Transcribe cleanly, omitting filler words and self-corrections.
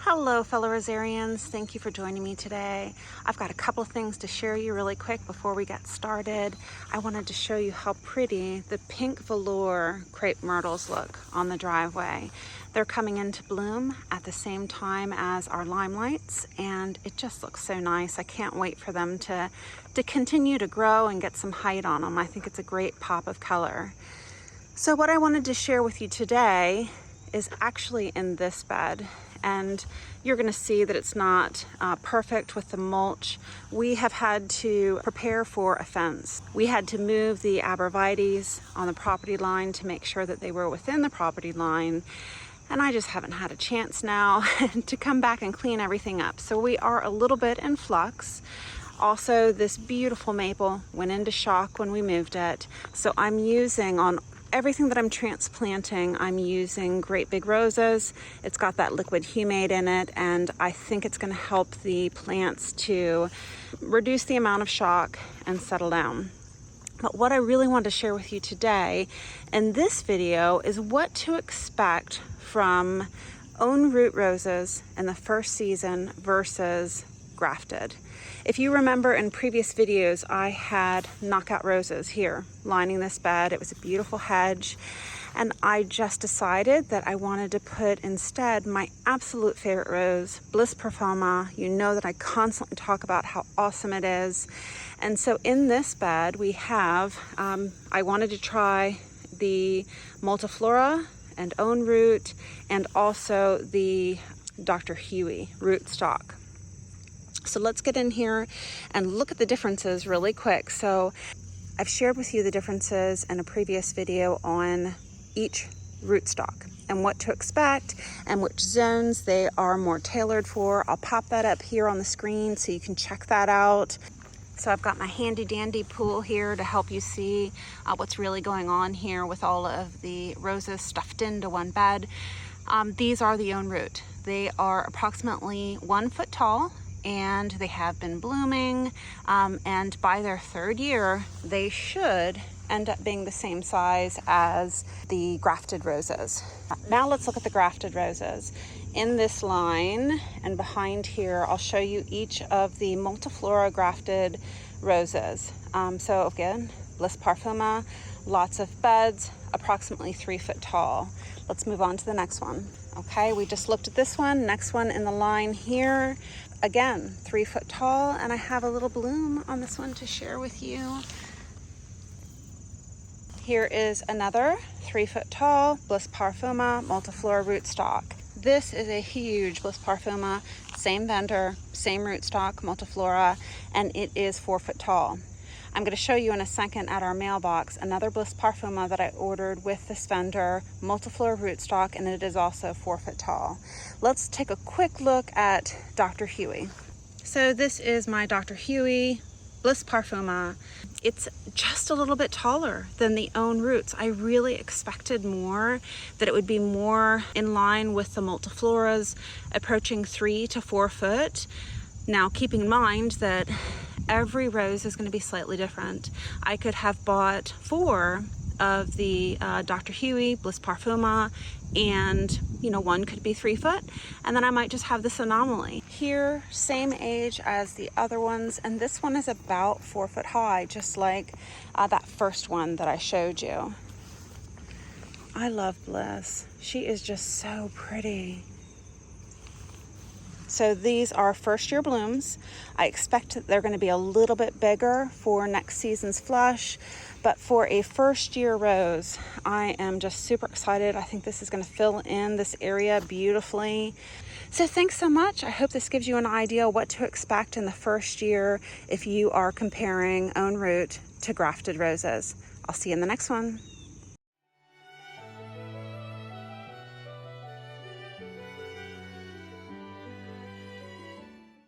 Hello fellow rosarians, thank you for joining me today. I've got a couple of things to share you really quick before we get started. I wanted to show you how pretty the pink velour crepe myrtles look on the driveway. They're coming into bloom at the same time as our limelights, and it just looks so nice. I can't wait for them to continue to grow and get some height on them. I think it's a great pop of color. So what I wanted to share with you today is actually in this bed, and you're going to see that it's not perfect with the mulch. We have had to prepare for a fence. We had to move the arborvitaes on the property line to make sure that they were within the property line, and I just haven't had a chance now to come back and clean everything up. So we are a little bit in flux. Also, this beautiful maple went into shock when we moved it, so I'm using on everything that I'm transplanting, I'm using great big roses. It's got that liquid humate in it, and I think it's going to help the plants to reduce the amount of shock and settle down. But what I really want to share with you today in this video is what to expect from own root roses in the first season versus grafted. If you remember in previous videos, I had knockout roses here lining this bed. It was a beautiful hedge, and I just decided that I wanted to put instead my absolute favorite rose, Bliss Parfuma. You know that I constantly talk about how awesome it is. And so in this bed we have, I wanted to try the Multiflora and own root, and also the Dr. Huey rootstock. So let's get in here and look at the differences really quick. So I've shared with you the differences in a previous video on each rootstock and what to expect and which zones they are more tailored for. I'll pop that up here on the screen so you can check that out. So I've got my handy dandy pool here to help you see what's really going on here with all of the roses stuffed into one bed. These are the own root. They are approximately 1 foot tall, and they have been blooming, and by their third year they should end up being the same size as the grafted roses. Now let's look at the grafted roses. In this line and behind here, I'll show you each of the Multiflora grafted roses. So again, Bliss Parfuma, lots of beds, approximately 3 foot tall. Let's move on to the next one. Okay, we just looked at this one. Next one in the line here, again, 3 foot tall, and I have a little bloom on this one to share with you. Here is another 3 foot tall Bliss Parfuma Multiflora rootstock. This is a huge Bliss Parfuma, same vendor, same rootstock, Multiflora, and it is 4 foot tall. I'm going to show you in a second at our mailbox another Bliss Parfuma that I ordered with this vendor, Multiflora rootstock, and it is also 4 foot tall. Let's take a quick look at Dr. Huey. So this is my Dr. Huey Bliss Parfuma. It's just a little bit taller than the own roots. I really expected more, that it would be more in line with the Multifloras, approaching 3 to 4 foot. Now, keeping in mind that every rose is going to be slightly different. I could have bought 4 of the Dr. Huey Bliss Parfuma, and one could be 3 foot, and then I might just have this anomaly. Here, same age as the other ones, and this one is about 4 foot high, just like that first one that I showed you. I love Bliss. She is just so pretty. So these are first year blooms. I expect that they're going to be a little bit bigger for next season's flush, but for a first year rose, I am just super excited. I think this is going to fill in this area beautifully. So thanks so much. I hope this gives you an idea what to expect in the first year if you are comparing own root to grafted roses. I'll see you in the next one.